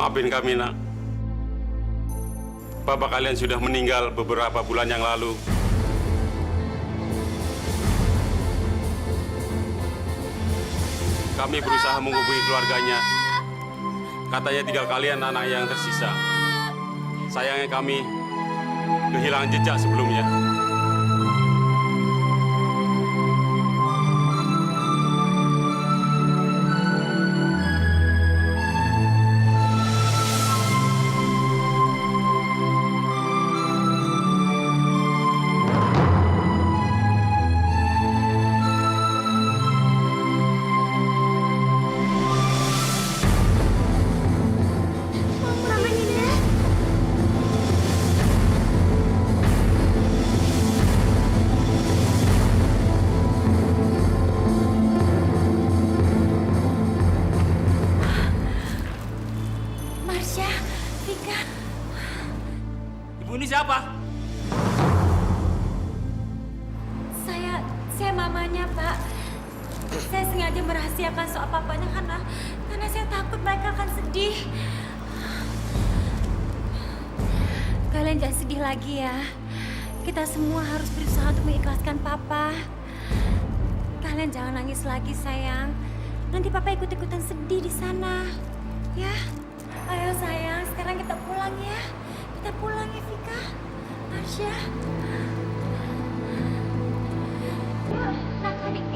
Maafin kami, Nak. Bapak kalian sudah meninggal beberapa bulan yang lalu. Kami berusaha menghubungi keluarganya. Katanya tinggal kalian anak yang tersisa. Sayangnya kami kehilangan jejak sebelumnya. Ibu ini siapa? Saya mamanya, Pak. Saya sengaja merahasiakan soal papanya karena saya takut mereka akan sedih. Kalian jangan sedih lagi ya. Kita semua harus berusaha untuk mengikhlaskan Papa. Kalian jangan nangis lagi, sayang. Nanti Papa ikut-ikutan sedih di sana. Ya, ayo sayang, sekarang kita pulang ya. Kita pulang ya, Vika. Marsha. Nak, adik.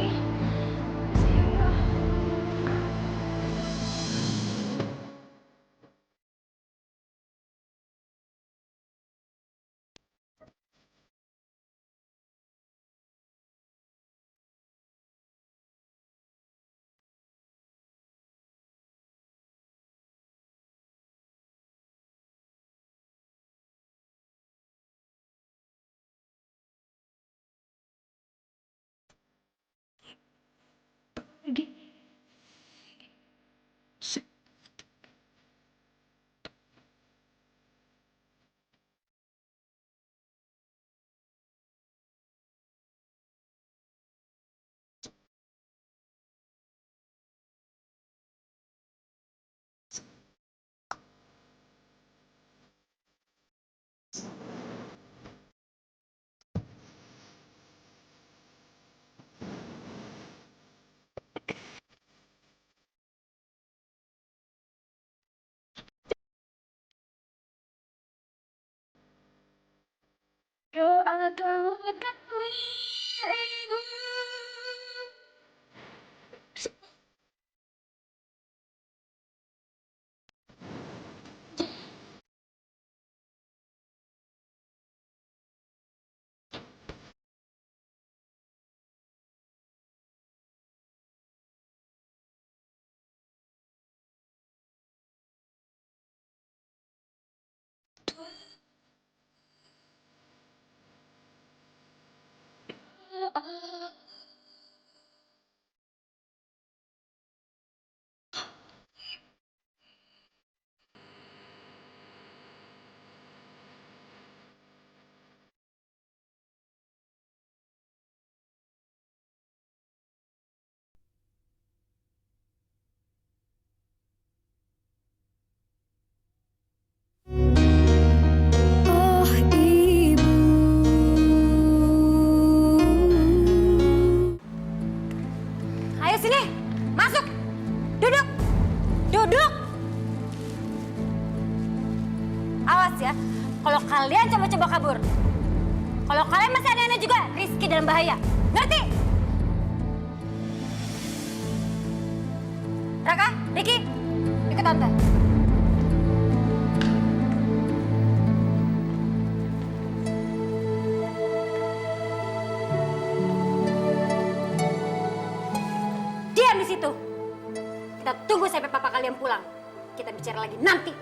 Oh, Ibu. Ayo sini, masuk. Duduk. Duduk. Awas ya, kalau kalian coba-coba kabur. Kalau kalian masih aneh-aneh juga, Rizky dalam bahaya. Ngerti? Raka, Ricky, ikut tante. Diam di situ. Kita tunggu sampai papa kalian pulang. Kita bicara lagi nanti.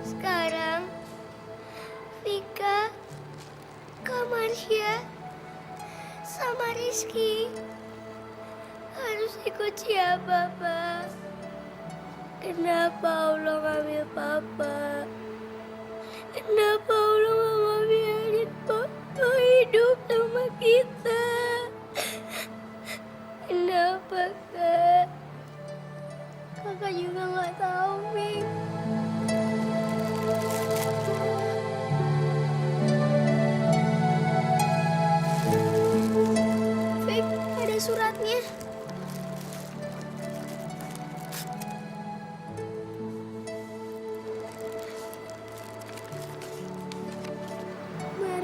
Sekarang, Vika, Kak Marsha, sama Rizky harus ikut siapa, Pak? Kenapa Allah ngambil Papa? Kenapa Allah nggak biarin Papa hidup sama kita? Kenapa, Kak? Kak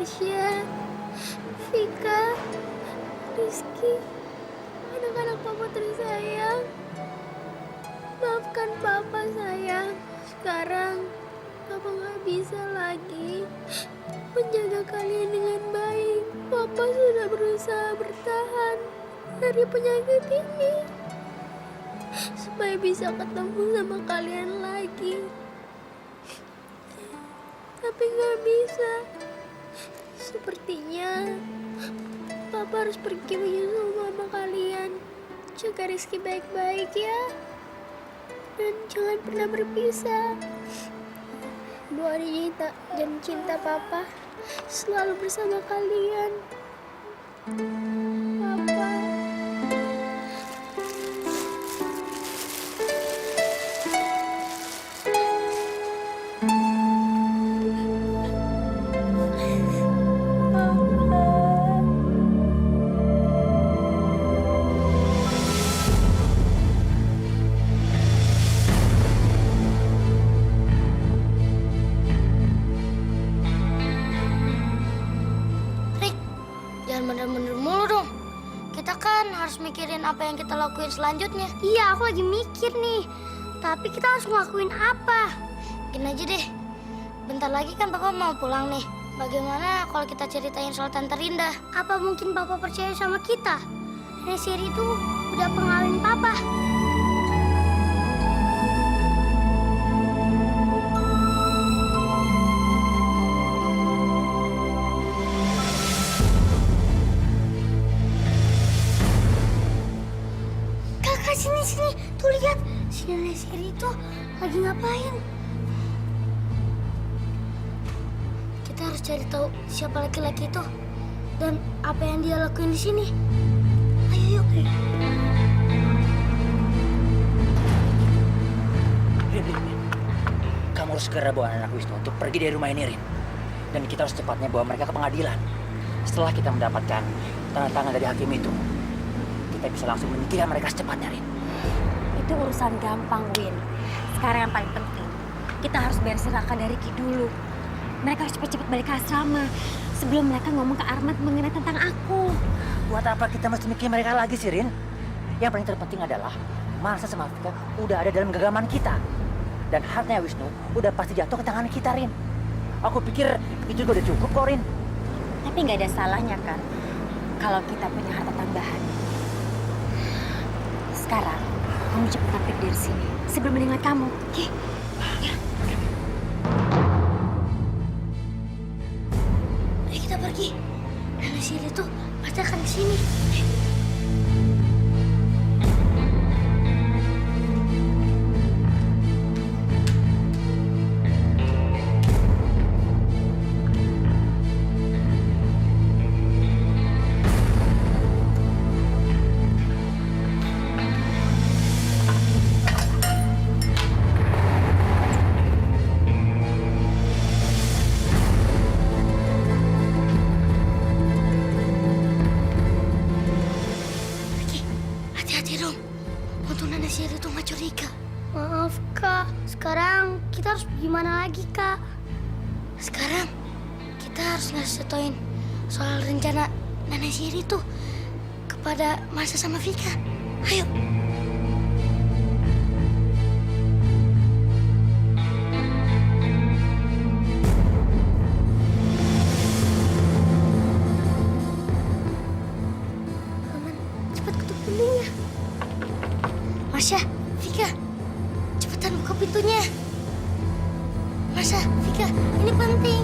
Tasya, Vika, Rizky, anak-anak papa tersayang. Maafkan papa sayang. Sekarang papa nggak bisa lagi menjaga kalian dengan baik. Papa sudah berusaha bertahan dari penyakit ini supaya bisa ketemu sama kalian lagi. Tapi nggak bisa. Sepertinya papa harus pergi menyusul mama kalian. Jaga Rizky baik-baik ya. Dan jangan pernah berpisah. Doa Rita dan cinta papa selalu bersama kalian. Papa. Jangan bener-bener mulu dong. Kita kan harus mikirin apa yang kita lakuin selanjutnya. Iya, aku lagi mikir nih. Tapi kita harus ngelakuin apa? Gini aja deh. Bentar lagi kan Papa mau pulang nih. Bagaimana kalau kita ceritain soal Tante Rinda? Apa mungkin Papa percaya sama kita? Nenek Siri itu udah pengalamin Papa. Sini, tuh lihat, si Nenek Siri itu lagi ngapain? Kita harus cari tahu siapa laki-laki itu dan apa yang dia lakuin di sini. Ayo, yuk. Rin. Kamu harus segera bawa anak Wisnu untuk pergi dari rumah ini, Rin. Dan kita harus cepatnya bawa mereka ke pengadilan. Setelah kita mendapatkan tanda tangan dari hakim itu, kita bisa langsung menikah mereka secepatnya, Rin. Itu urusan gampang, Win. Sekarang yang paling penting, kita harus beresin Raka dari Ki dulu. Mereka harus cepet-cepet balik ke asrama sebelum mereka ngomong ke Arman mengenai tentang aku. Buat apa kita mesti mikir mereka lagi sih, Rin? Yang paling terpenting adalah Marsa sama Vika udah ada dalam genggaman kita. Dan hartanya Wisnu udah pasti jatuh ke tangan kita, Rin. Aku pikir itu juga udah cukup kok, Rin. Tapi nggak ada salahnya kan kalau kita punya harta tambahan. Sekarang, kamu cepetan pergi dari sini sebelum mendengar kamu, oke? Ya. Ayo kita pergi. Nenek Siri itu pasti akan kesini. Maaf, Kak. Sekarang kita harus gimana lagi, Kak? Sekarang kita harus ngasih tauin soal rencana Nenek Siri tuh kepada Marsa sama Vika. Ayo. Aman, cepat ketuk pintunya. Marsha, Vika, cepetan buka pintunya. Marsha, Vika, ini penting.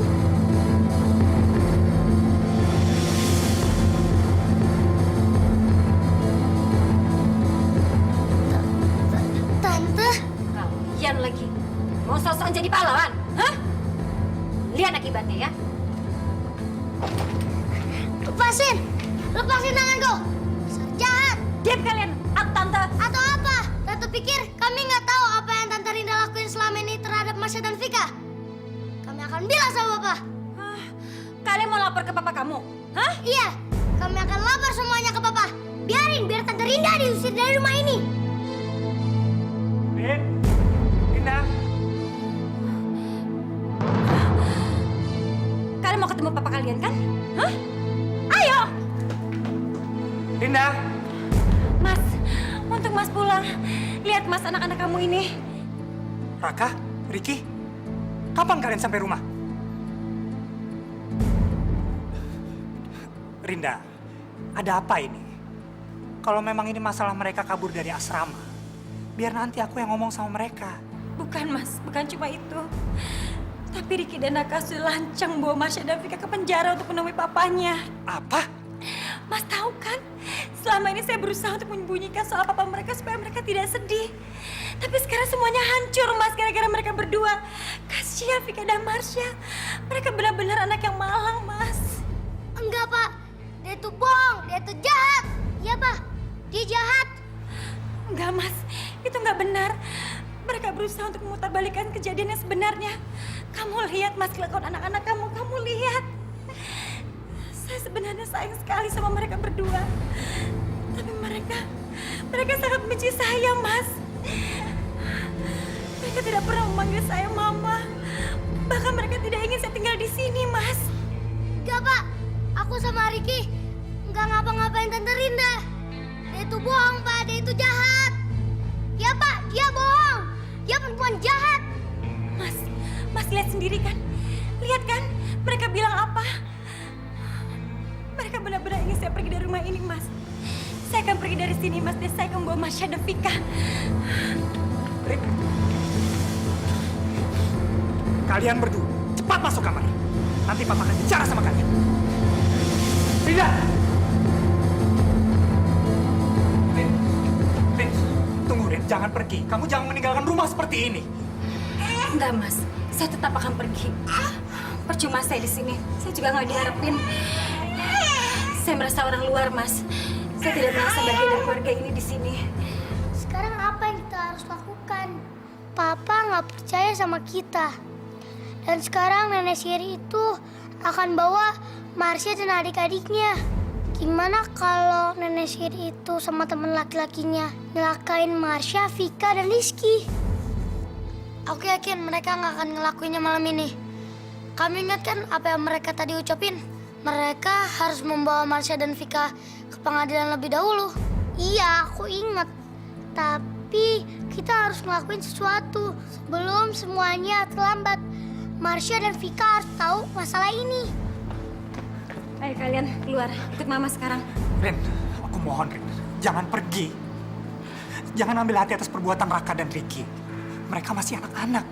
Tante, Kalian lagi mau sosok jadi pahlawan, hah? Lihat akibatnya ya. lepasin tanganku. Dasar jahat. Diam kalian, Tante. Atau apa? Tante pikir kami nggak tahu apa yang Tante Rinda lakuin selama ini terhadap Marsha dan Vika? Kami akan bilang sama Papa. Kalian mau lapor ke papa kamu? Hah? Iya, kami akan lapor semuanya ke Papa. Biar Tante Rinda diusir dari rumah ini. Rinda. Kalian mau ketemu papa kalian kan? Hah? Ayo! Rinda, Mas, untuk Mas pulang. Lihat Mas anak-anak kamu ini. Raka, Riki, kapan kalian sampai rumah? Rinda, ada apa ini? Kalau memang ini masalah mereka kabur dari asrama, biar nanti aku yang ngomong sama mereka. Bukan Mas, bukan cuma itu. Tapi Riki dan Naka sudah lancang bawa Marsha dan Vika ke penjara untuk menemui papanya. Apa? Mas tahu kan, selama ini saya berusaha untuk menyembunyikan soal papa mereka supaya mereka tidak sedih. Tapi sekarang semuanya hancur Mas gara-gara mereka berdua. Kasihan Vika dan Marsha. Mereka benar-benar anak yang malang Mas. Enggak, Pak. Dia tuh bohong, dia tuh jahat. Iya, Pak. Dia jahat. Enggak Mas, itu enggak benar. Mereka berusaha untuk memutarbalikkan kejadian yang sebenarnya. Kamu lihat Mas kelakuan anak-anak kamu, kamu lihat. Saya sebenarnya sayang sekali sama mereka berdua. Tapi mereka sangat benci saya, Mas. Mereka tidak pernah memanggil saya Mama. Bahkan mereka tidak ingin saya tinggal di sini, Mas. Enggak, Pak. Aku sama Riki enggak ngapa-ngapain Tante Rinda. Dia itu bohong, Pak. Dia itu jahat. Ya, Pak. Dia bohong. Dia perempuan jahat. Mas lihat sendiri kan? Lihat kan? Mereka bilang apa? Mereka benar-benar ingin saya pergi dari rumah ini, Mas. Saya akan pergi dari sini, Mas. Dan saya akan membawa Marsha dan Vika. Kalian berdua, cepat masuk kamar. Nanti Papa akan bicara sama kalian. Rinda! Rin, tunggu Rin, jangan pergi. Kamu jangan meninggalkan rumah seperti ini. Enggak, Mas. Saya tetap akan pergi. Percuma saya di sini. Saya juga nggak diharapin. Saya merasa orang luar, Mas. Saya tidak merasa bagian dari keluarga ini di sini. Sekarang apa yang kita harus lakukan? Papa nggak percaya sama kita. Dan sekarang nenek Siri itu akan bawa Marsha dan adik-adiknya. Gimana kalau nenek Siri itu sama teman laki-lakinya nyelakain Marsha, Vika, dan Rizky? Aku yakin mereka nggak akan ngelakuinnya malam ini. Kamu ingat kan apa yang mereka tadi ucapin? Mereka harus membawa Marsha dan Vika ke pengadilan lebih dahulu. Iya, aku ingat. Tapi kita harus ngelakuin sesuatu sebelum semuanya terlambat. Marsha dan Vika harus tahu masalah ini. Ayo kalian keluar, ikut Mama sekarang. Rin, aku mohon Rin, jangan pergi. Jangan ambil hati atas perbuatan Raka dan Riki. Mereka masih anak-anak.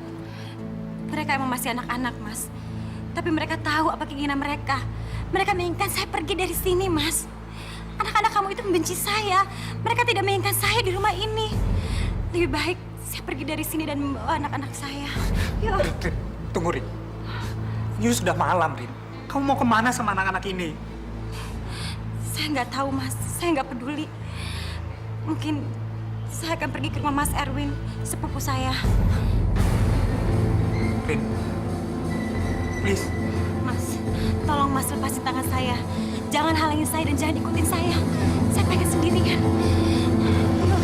Mereka emang masih anak-anak, Mas. Tapi mereka tahu apa keinginan mereka. Mereka menginginkan saya pergi dari sini, Mas. Anak-anak kamu itu membenci saya. Mereka tidak menginginkan saya di rumah ini. Lebih baik saya pergi dari sini dan membawa anak-anak saya. Yuk. Rin, tunggu Rin. Ini sudah malam, Rin. Kamu mau kemana sama anak-anak ini? Saya nggak tahu, Mas. Saya nggak peduli. Mungkin saya akan pergi ke rumah Mas Erwin, sepupu saya. Rin, please. Mas, tolong Mas lepasin tangan saya. Jangan halangin saya dan jangan ikutin saya. Saya pengen sendirian. Yuk.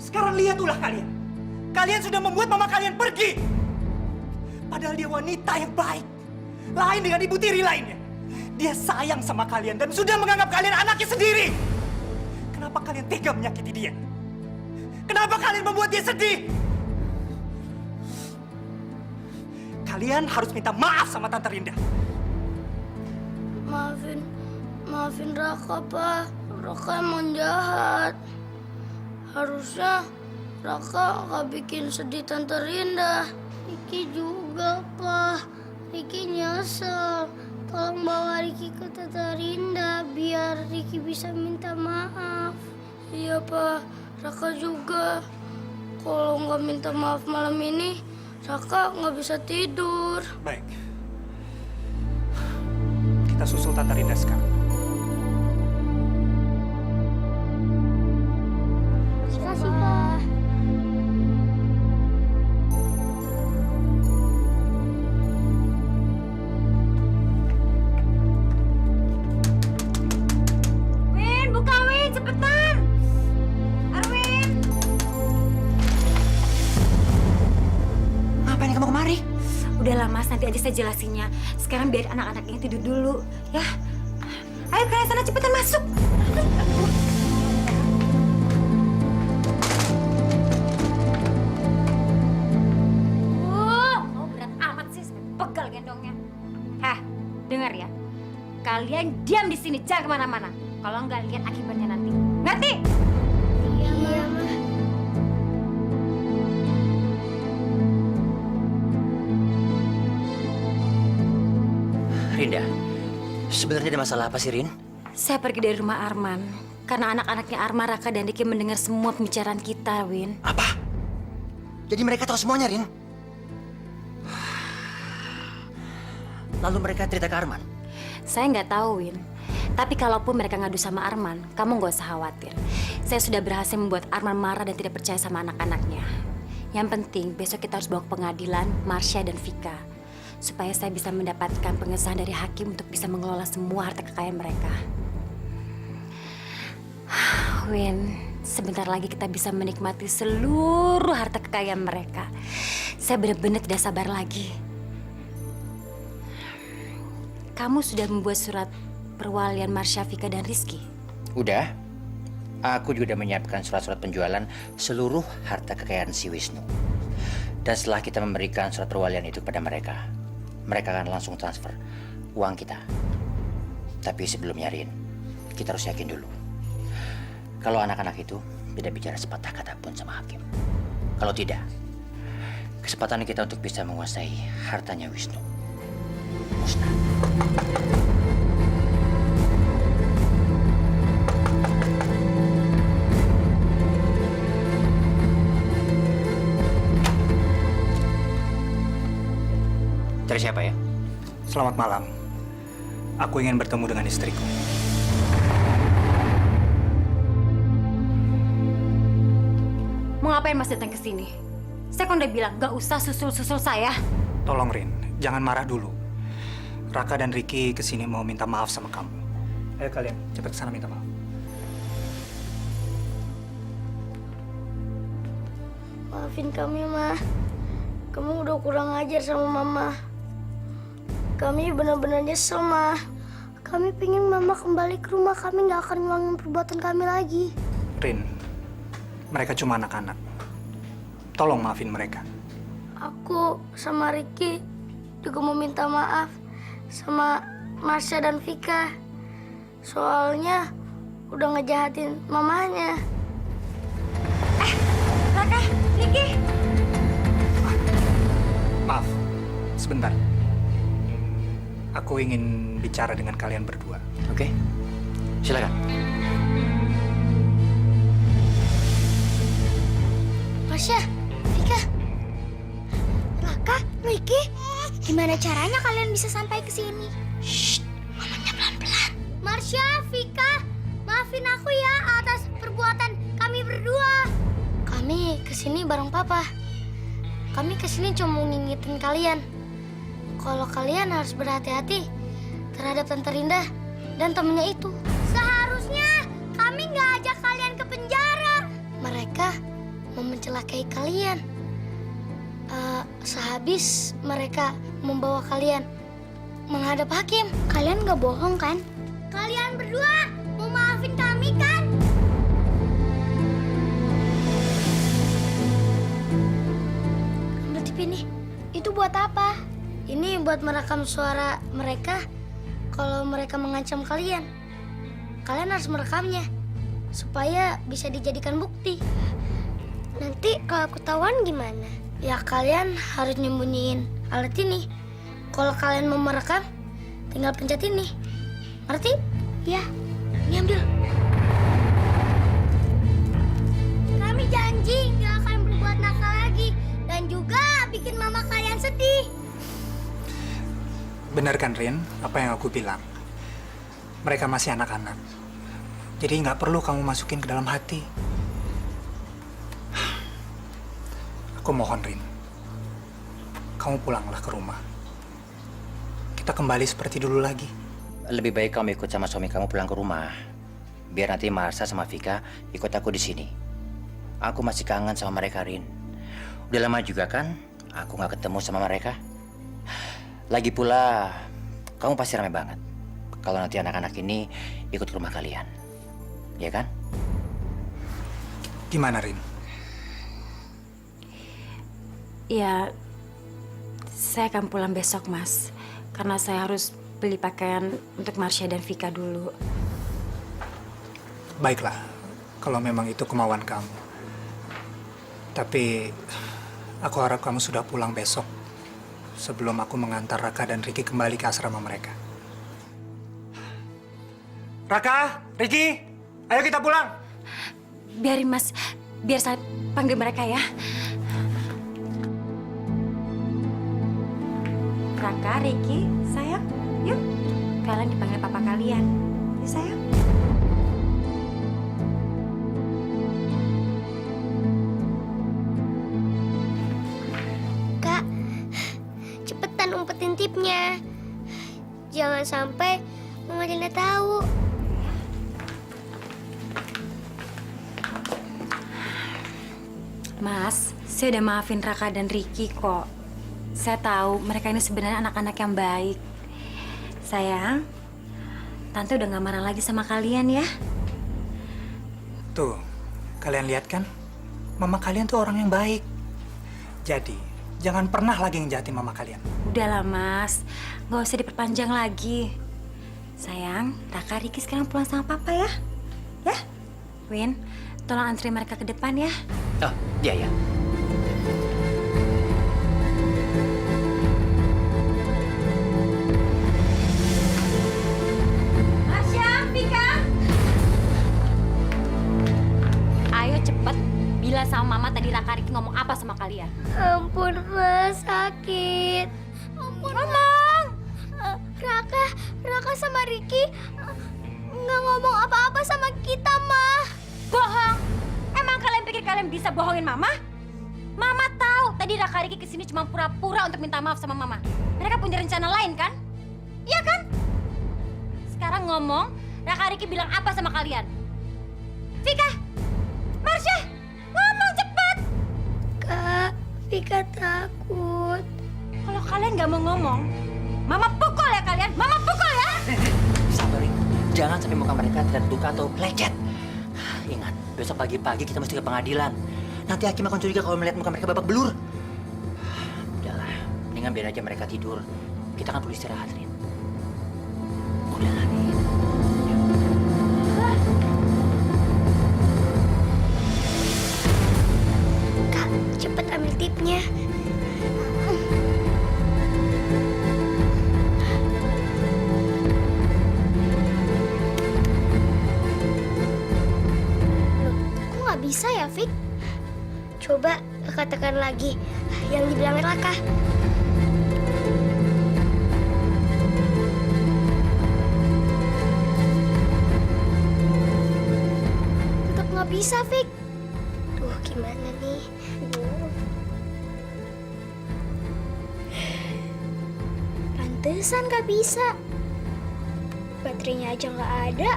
Sekarang lihat ulah kalian. Kalian sudah membuat mama kalian pergi. Padahal dia wanita yang baik. Lain dengan ibu tiri lainnya. Dia sayang sama kalian dan sudah menganggap kalian anaknya sendiri. Kenapa kalian tega menyakiti dia? Kenapa kalian membuat dia sedih? Kalian harus minta maaf sama Tante Rinda. Maafin Raka, Pak. Raka emang jahat. Harusnya Raka nggak bikin sedih Tante Rinda. Riki juga, Pak. Riki nyesel. Tolong bawa Riki ke Tante Rinda biar Riki bisa minta maaf. Iya, Pak. Raka juga. Kalau nggak minta maaf malam ini, Raka nggak bisa tidur. Baik. Kita susul Tante Rinda sekarang. Udahlah Mas, nanti aja saya jelasinnya. Sekarang biar anak-anak ini tidur dulu, ya. Ayo kalian sana cepetan masuk. Oh, berat amat sih, sampai pegal gendongnya. Dengar ya. Kalian diam di sini, jangan kemana-mana. Kalau nggak lihat akibatnya nanti. Ngerti? Iya, Ma. Rinda, sebenarnya ada masalah apa sih, Rin? Saya pergi dari rumah Arman karena anak-anaknya Arman, Raka, dan Diki mendengar semua pembicaraan kita, Win. Apa? Jadi mereka tahu semuanya, Rin? Lalu mereka cerita ke Arman? Saya nggak tahu, Win. Tapi kalaupun mereka ngadu sama Arman, kamu nggak usah khawatir. Saya sudah berhasil membuat Arman marah dan tidak percaya sama anak-anaknya. Yang penting, besok kita harus bawa ke pengadilan Marsha dan Vika. Supaya saya bisa mendapatkan pengesahan dari hakim untuk bisa mengelola semua harta kekayaan mereka. Win, sebentar lagi kita bisa menikmati seluruh harta kekayaan mereka. Saya benar-benar tidak sabar lagi. Kamu sudah membuat surat perwalian Marsha, Vika, dan Rizky? Udah. Aku juga udah menyiapkan surat-surat penjualan seluruh harta kekayaan si Wisnu. Dan setelah kita memberikan surat perwalian itu kepada mereka, mereka akan langsung transfer uang kita. Tapi sebelumnya, Rin, kita harus yakin dulu. Kalau anak-anak itu tidak bicara sepatah kata pun sama hakim. Kalau tidak, kesempatan kita untuk bisa menguasai hartanya Wisnu musnah. Dari siapa ya? Selamat malam. Aku ingin bertemu dengan istriku. Mau ngapain Mas datang ke sini? Saya kan udah bilang gak usah susul-susul saya. Tolong Rin, jangan marah dulu. Raka dan Ricky kesini mau minta maaf sama kamu. Ayo kalian, cepat ke sana minta maaf. Maafin kami, Ma. Kamu udah kurang ajar sama Mama. Kami benar-benar nyesel, Ma. Kami pingin Mama kembali ke rumah. Kami nggak akan ngulangin perbuatan kami lagi. Rin, mereka cuma anak-anak. Tolong maafin mereka. Aku sama Ricky juga mau minta maaf sama Marsha dan Vika. Soalnya udah ngejahatin mamanya. Raka, Niki. Maaf, sebentar. Aku ingin bicara dengan kalian berdua. Oke, silakan. Marsha, Vika, Raka, Ricky, gimana caranya kalian bisa sampai ke sini? Shh, ngomongnya pelan-pelan. Marsha, Vika, maafin aku ya atas perbuatan kami berdua. Kami kesini bareng Papa. Kami kesini cuma mau ngingetin kalian. Kalau kalian harus berhati-hati terhadap Tante Rinda dan temennya itu. Seharusnya kami nggak ajak kalian ke penjara. Mereka mau mencelakai kalian. Sehabis mereka membawa kalian menghadap hakim. Kalian nggak bohong kan? Kalian berdua mau maafin kami kan? Ambil TV nih. Itu buat apa? Ini buat merekam suara mereka kalau mereka mengancam kalian. Kalian harus merekamnya supaya bisa dijadikan bukti. Nanti kalau ketahuan gimana? Ya kalian harus nyembunyiin alat ini. Kalau kalian mau merekam, tinggal pencet ini. Ngerti? Ya, ini ambil. Kami janji nggak akan berbuat nakal lagi dan juga bikin mama kalian sedih. Benar kan, Rin? Apa yang aku bilang? Mereka masih anak-anak. Jadi nggak perlu kamu masukin ke dalam hati. Aku mohon, Rin. Kamu pulanglah ke rumah. Kita kembali seperti dulu lagi. Lebih baik kamu ikut sama suami kamu pulang ke rumah. Biar nanti Marsha sama Vika ikut aku di sini. Aku masih kangen sama mereka, Rin. Udah lama juga kan aku nggak ketemu sama mereka. Lagi pula, kamu pasti ramai banget kalau nanti anak-anak ini ikut ke rumah kalian. Ya kan? Gimana, Rin? Ya, saya akan pulang besok, Mas. Karena saya harus beli pakaian untuk Marsha dan Vika dulu. Baiklah, kalau memang itu kemauan kamu. Tapi aku harap kamu sudah pulang besok sebelum aku mengantar Raka dan Riki kembali ke asrama mereka. Raka, Riki, ayo kita pulang. Biarin, Mas. Biar saya panggil mereka ya. Raka, Riki, sayang, yuk. Kalian dipanggil papa kalian. Ya, sayang. Kak, cepetan umpetin tipnya. Jangan sampai Mama Dinda tahu. Mas, saya udah maafin Raka dan Riki kok. Saya tahu mereka ini sebenarnya anak-anak yang baik. Sayang, Tante udah gak marah lagi sama kalian ya. Tuh, kalian lihat kan? Mama kalian tuh orang yang baik. Jadi, jangan pernah lagi ngejahatin mama kalian. Udahlah Mas, gak usah diperpanjang lagi. Sayang, Raka, Riki sekarang pulang sama Papa ya. Ya, Win, tolong antri mereka ke depan ya. Oh, iya ya. Marsha, Vika. Ayo cepet, bilang sama Mama tadi Raka Riki ngomong apa sama kalian. Ampun, Mas, sakit. Ampun, ngomong. Raka sama Riki nggak ngomong apa-apa sama kita, Mah. Bohong. Emang kalian pikir kalian bisa bohongin Mama? Mama tahu tadi Raka Riki kesini cuma pura-pura untuk minta maaf sama Mama. Mereka punya rencana lain kan? Iya kan? Sekarang ngomong, Raka Riki bilang apa sama kalian? Vika, Marsha, ngomong cepat. Kak, Vika takut. Kalau kalian nggak mau ngomong, Mama pukul ya kalian. Mama pukul ya. Sabar, Rin. Jangan sampai muka mereka terlihat luka atau lecet. Ingat, besok pagi-pagi kita mesti ke pengadilan. Nanti hakim akan curiga kalau melihat muka mereka babak belur. Udahlah, mendingan biar aja mereka tidur. Kita kan perlu istirahat, Rin. Udahlah, Rin. Kak, cepet ambil tipnya. Loh, kok nggak bisa ya, Fik? Coba katakan lagi yang dibilang Raka. Tetap nggak bisa, Fik. Duh, gimana nih? Pantesan nggak bisa. Baterainya aja nggak ada.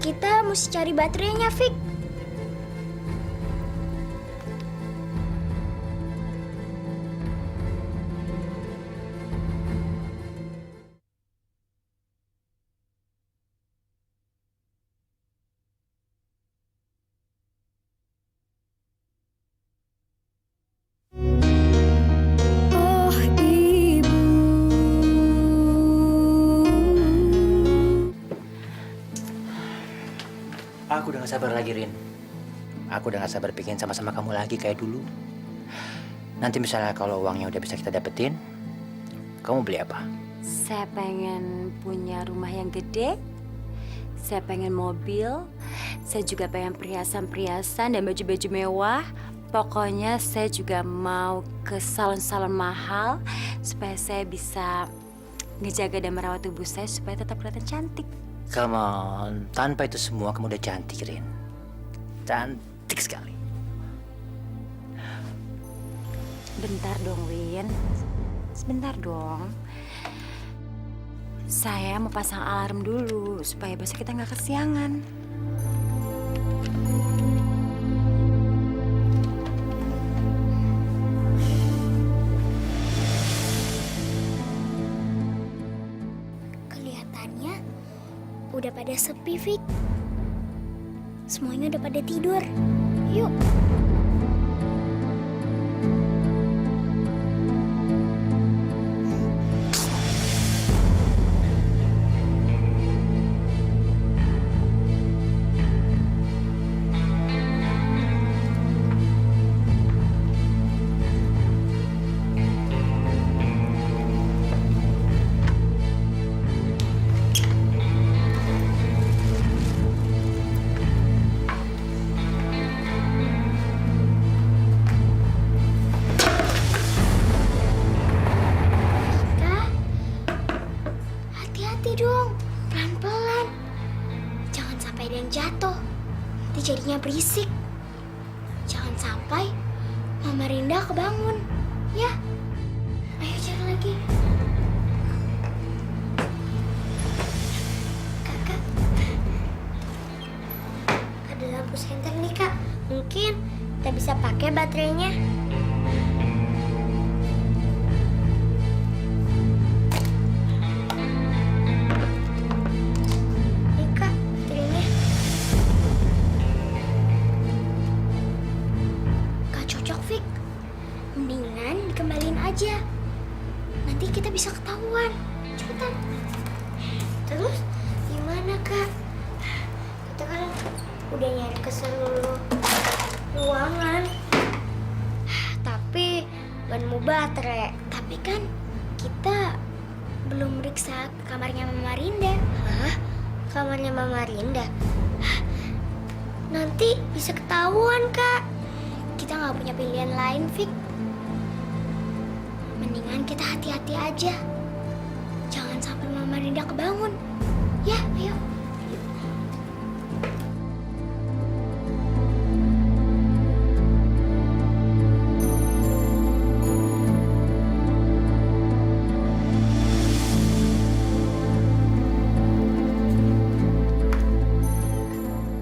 Kita mesti cari baterainya, Fik. Oh, Ibu. Aku udah gak sabar lagi, Rin. Aku udah gak sabar bikin sama-sama kamu lagi kayak dulu. Nanti misalnya kalau uangnya udah bisa kita dapetin, kamu beli apa? Saya pengen punya rumah yang gede. Saya pengen mobil. Saya juga pengen perhiasan-perhiasan dan baju-baju mewah. Pokoknya saya juga mau ke salon-salon mahal supaya saya bisa ngejaga dan merawat tubuh saya supaya tetap kelihatan cantik. Come on, tanpa itu semua kamu udah cantik, Rin. Cantik sekali. Bentar dong, Win. Sebentar dong. Saya mau pasang alarm dulu supaya besok kita nggak kesiangan. udah pada sepi, Fik. Semuanya udah pada tidur. Yuk. Kak, hati-hati dong, pelan-pelan. Jangan sampai ada yang jatuh, nanti jadinya berisik. Jangan sampai Mama Rinda kebangun, ya. Ayo cari lagi. Kakak, ada lampu senter nih kak. Mungkin kita bisa pakai baterainya. Nih kak, baterainya. Gak cocok, Fik. Mendingan dikembaliin aja. Nanti kita bisa ketahuan. Cepetan. Terus gimana kak? Kita kan udah nyari ke seluruh ruangan. Tapi gak nemu baterai. Tapi kan kita belum meriksa kamarnya Mama Rinda. Hah? Kamarnya Mama Rinda? Nanti bisa ketahuan kak. Kita nggak punya pilihan lain, Fik. Mendingan kita hati-hati aja. Jangan sampai Mama Rinda kebangun. Ya, ayo.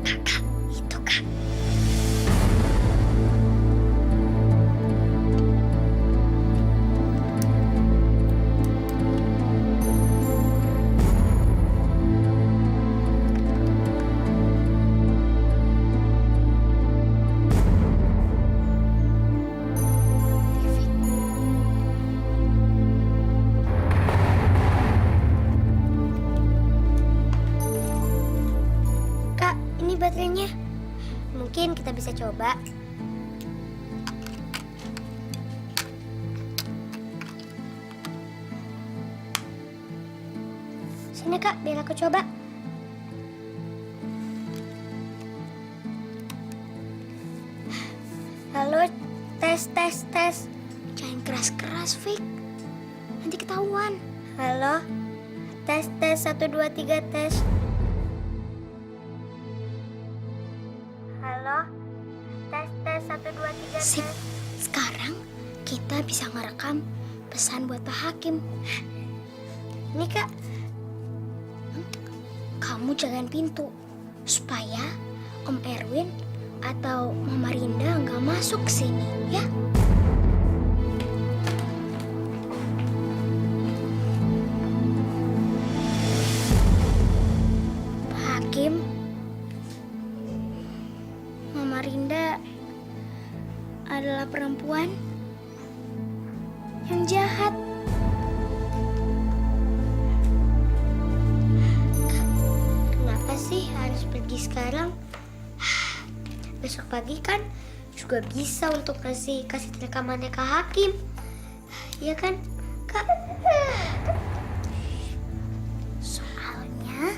Kakak, itu kak. Kak, ini baterainya. Mungkin kita bisa coba. Sini kak, biar aku coba. Halo, tes. Jangan keras-keras, Fik. Nanti ketahuan. Halo, tes 1 2 3 tes. Halo, tes 1 2 3 Sip. Sekarang kita bisa ngerekam pesan buat Pak Hakim. Ini kak, kamu jagain pintu supaya Om Erwin atau Mama Rinda nggak masuk ke sini, ya? Pak Hakim, Mama Rinda adalah perempuan yang jahat. Kenapa sih harus pergi sekarang? Besok pagi kan juga bisa untuk kasih rekamannya ke Hakim. Iya kan, Kak? Soalnya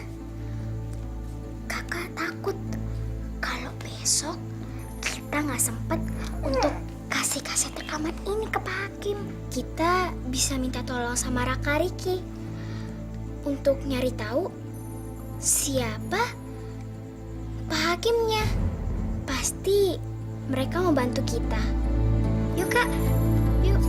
Kakak takut kalau besok kita nggak sempet untuk kasih kaset rekaman ini ke Pak Hakim. Kita bisa minta tolong sama Raka Riki untuk nyari tahu siapa Pak Hakimnya. Pasti mereka mau bantu kita. Yuk kak, yuk.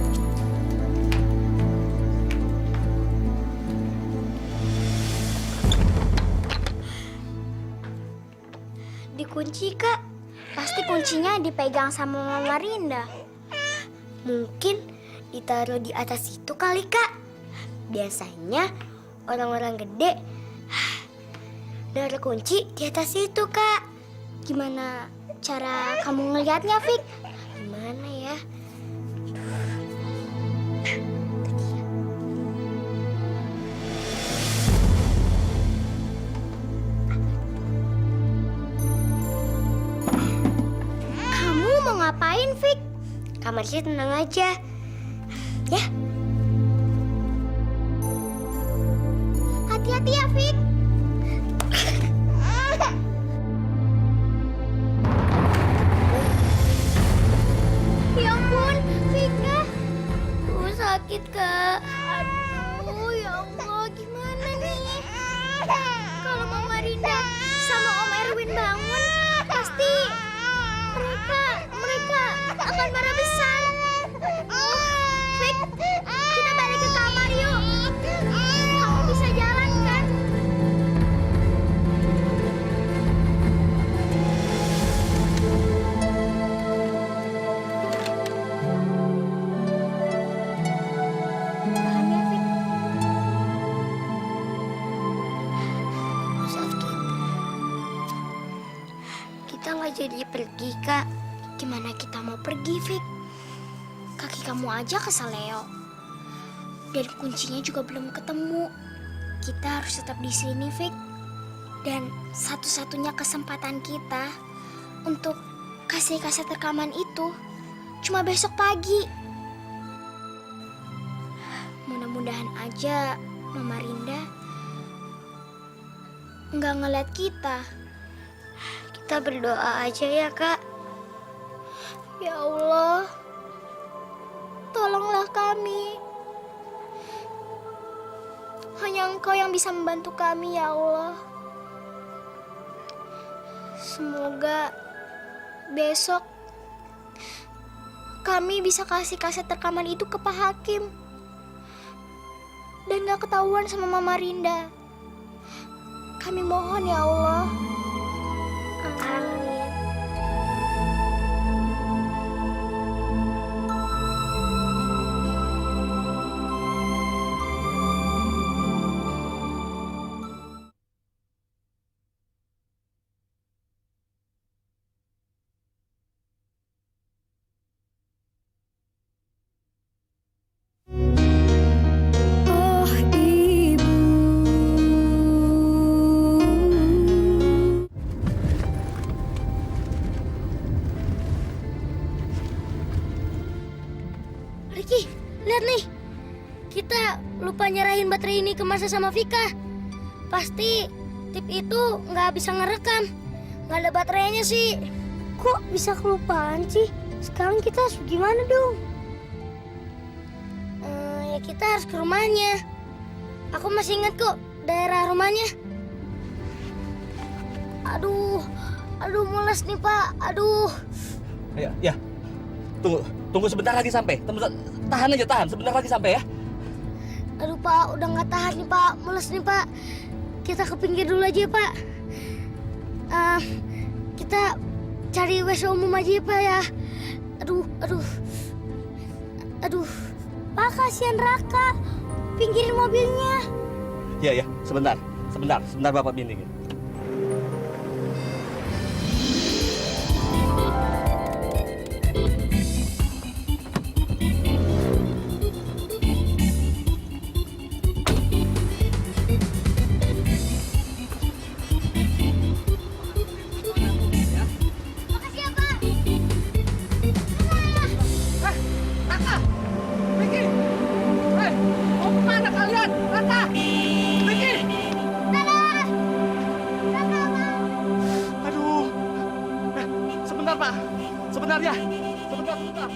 Dikunci kak. Pasti kuncinya dipegang sama Mama Rinda. Mungkin ditaruh di atas itu kali kak. Biasanya orang-orang gede Udah ada kunci di atas itu, Kak. Gimana cara kamu ngelihatnya, Fik? Gimana ya? Kamu mau ngapain, Fik? Kamar sih tenang aja. Ya. Hati-hati ya, Fik. Ya ampun, Vika. Sakit, Kak. Aduh, ya Allah, gimana nih? Kalau Mama Rinda sama Om Erwin bangun, pasti mereka akan marah besar. Fik, kita balik ke kamar yuk. Kamu bisa jalan kan? Tahan ya, Fik. Sakit. Kita nggak jadi pergi, Kak. Gimana kita mau pergi, Fik? Kaki kamu aja keseleo. Dan kuncinya juga belum ketemu. Kita harus tetap di sini, Fik. Dan satu-satunya kesempatan kita untuk kasih kaset rekaman itu cuma besok pagi. Mudah-mudahan aja Mama Rinda nggak ngeliat kita. Kita berdoa aja ya, Kak. Ya Allah, tolonglah kami. Hanya Engkau yang bisa membantu kami, ya Allah. Semoga besok kami bisa kasih kaset rekaman itu ke Pak Hakim. Dan gak ketahuan sama Mama Rinda. Kami mohon ya Allah. Amin. Oh ibu, Riki, lihat nih. Kita lupa nyerahin baterai ini ke Masa sama Vika. Pasti tip itu nggak bisa ngerekam. Nggak ada baterainya sih. Kok bisa kelupaan sih? Sekarang kita harus gimana dong? Ya kita harus ke rumahnya. Aku masih ingat kok daerah rumahnya. Aduh mules nih Pak. Aduh. Ya. Tunggu sebentar lagi sampai. Tahan, sebentar lagi sampai ya. Aduh Pak, udah nggak tahan nih Pak. Mules nih Pak. Kita ke pinggir dulu aja Pak. Kita cari WC umum aja ya Pak ya. Aduh. Pak, kasihan Raka. Pinggirin mobilnya. Ya, sebentar Bapak bimbingin. Makasih ya Pak. Aduh. Sebentar Pak. Sebentar ya. Sebentar.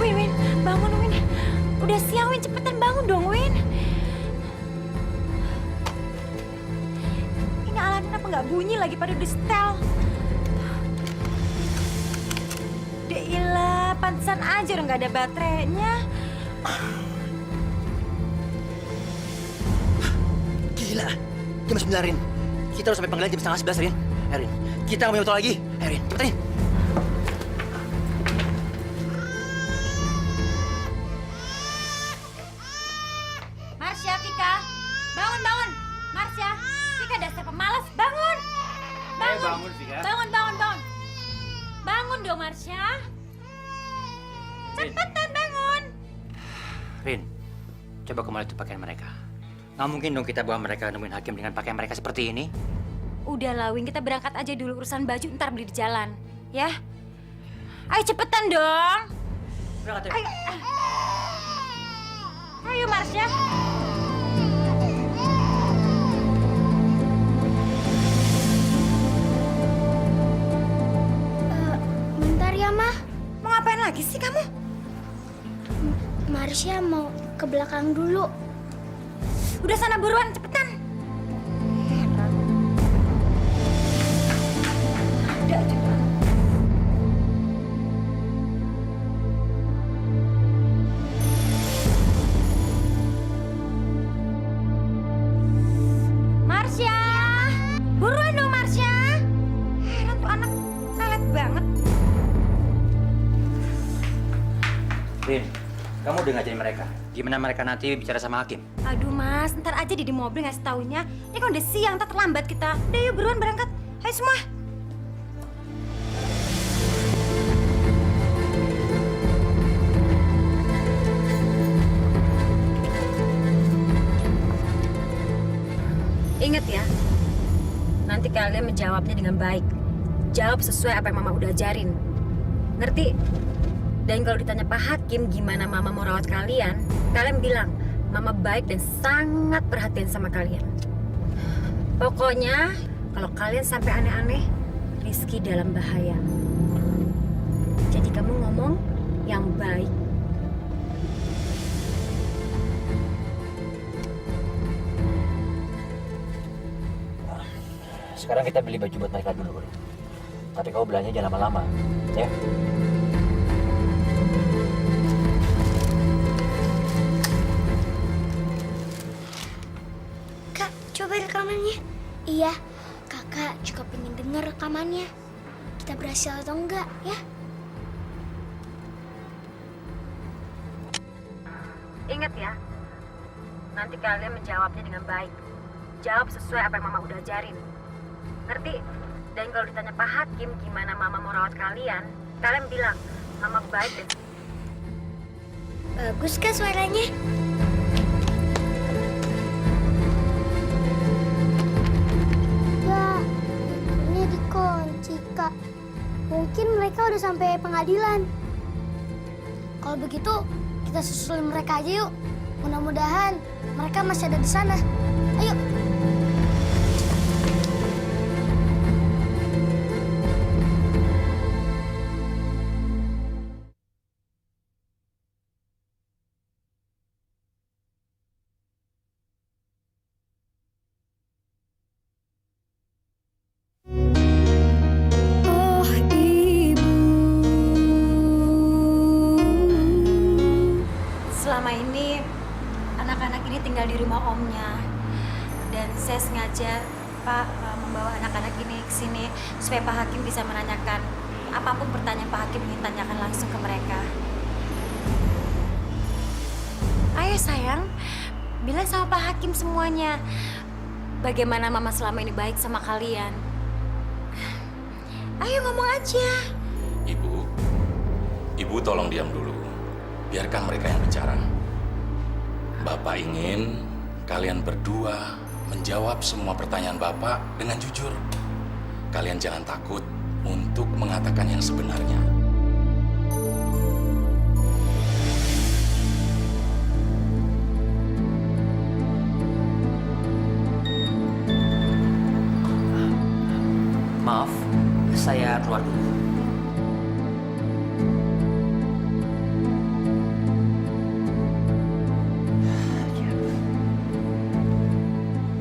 Win, bangun Win. Udah siang Win, cepetan bangun dong Win. Ini alarm kenapa nggak bunyi lagi pada di setel? Deilah, pantesan aja udah nggak ada baterainya. Gila, jam 9, Rin. Kita harus sampai panggilan jam 10:30, Rin. Rin, kita nggak punya waktu lagi. Rin, cepetan, Rin. Cepetan bangun. Rin, coba kembali tuh pakaian mereka. Nggak mungkin dong kita bawa mereka nemuin Hakim dengan pakaian mereka seperti ini. Udah lah, Wing, kita berangkat aja dulu, urusan baju ntar beli di jalan, ya? Ayo cepetan dong. Berangkat ya. Ayo, ayo Marsha. Bentar ya, Mah. Mau ngapain lagi sih kamu? Marsha mau ke belakang dulu. Udah sana buruan, cepetan. Ada aja. Marsha, buruan dong Marsha. Heran tuh anak lelet banget. Rin, kamu udah ngajarin mereka. Gimana mereka nanti bicara sama Hakim? Aduh Mas, ntar aja di mobil ngasih taunya. Ini kan udah siang, ntar terlambat kita. Udah yuk buruan berangkat. Ayo semua. Ingat ya, nanti kalian menjawabnya dengan baik. Jawab sesuai apa yang Mama udah ajarin. Ngerti? Dan kalau ditanya Pak Hakim gimana Mama mau rawat kalian, kalian bilang Mama baik dan sangat perhatian sama kalian. Pokoknya kalau kalian sampai aneh-aneh, Rizky dalam bahaya. Jadi kamu ngomong yang baik. Sekarang kita beli baju buat mereka dulu, Rin. Tapi kau belanja jangan lama-lama, ya? Kak, coba rekamannya. Iya, kakak juga pengen denger rekamannya. Kita berhasil atau enggak, ya? Ingat ya, nanti kalian menjawabnya dengan baik. Jawab sesuai apa yang Mama udah ajarin. Ngerti? Dan kalau ditanya Pak Hakim gimana Mama mau rawat kalian, kalian bilang Mama baik dan Bagus kan suaranya? Kak, ini dikunci, Kak. Mungkin mereka udah sampai pengadilan. Kalau begitu, kita susulin mereka aja yuk. Mudah-mudahan mereka masih ada di sana. Ayo. Oh ibu. Selama ini anak-anak ini tinggal di rumah omnya. Dan saya sengaja Pak membawa anak-anak ini ke sini supaya Pak Hakim bisa menanyakan apapun pertanyaan Pak Hakim ingin tanyakan langsung ke mereka. Ayo sayang, bilang sama Pak Hakim semuanya. Bagaimana Mama selama ini baik sama kalian. Ayo ngomong aja. Ibu tolong diam dulu. Biarkan mereka yang bicara. Bapak ingin kalian berdua menjawab semua pertanyaan Bapak dengan jujur. Kalian jangan takut untuk mengatakan yang sebenarnya. Maaf, saya keluar dulu.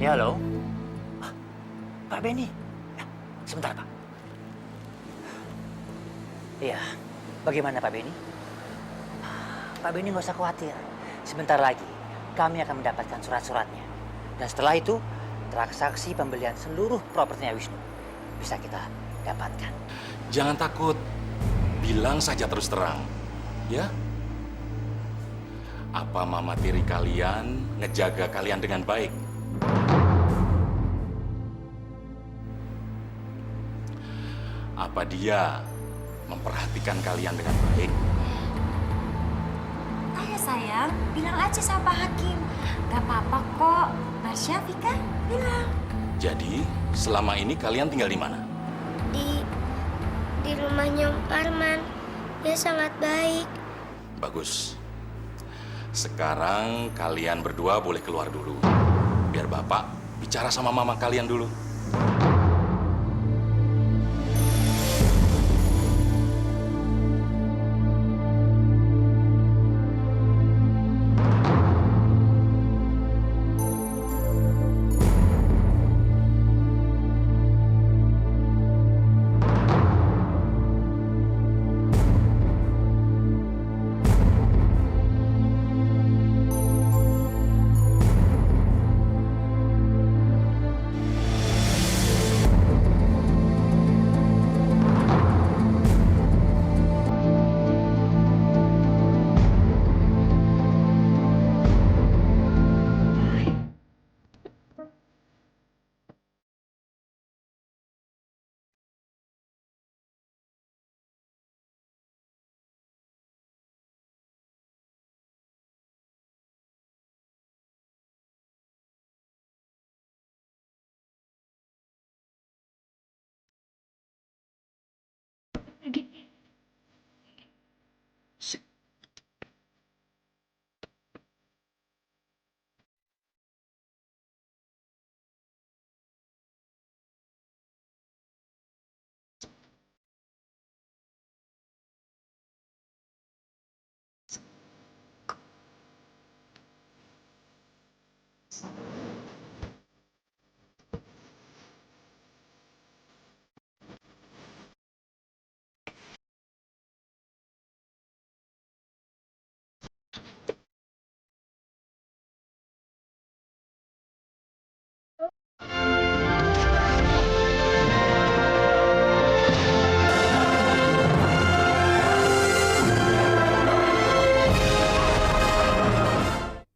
Ya, halo. Pak Benny. Sebentar, Pak. Iya, bagaimana Pak Benny? Pak Benny nggak usah khawatir. Sebentar lagi, kami akan mendapatkan surat-suratnya. Dan setelah itu, transaksi pembelian seluruh propertinya Wisnu bisa kita dapatkan. Jangan takut. Bilang saja terus terang. Ya? Apa mama tiri kalian ngejaga kalian dengan baik? Apa dia memperhatikan kalian dengan baik? bilang aja sama Pak Hakim. Gak apa-apa kok. Marsha, Vika, bilang. Jadi, selama ini kalian tinggal di mana? Di rumahnya Om Arman. Dia sangat baik. Bagus. Sekarang kalian berdua boleh keluar dulu. Biar Bapak bicara sama mama kalian dulu.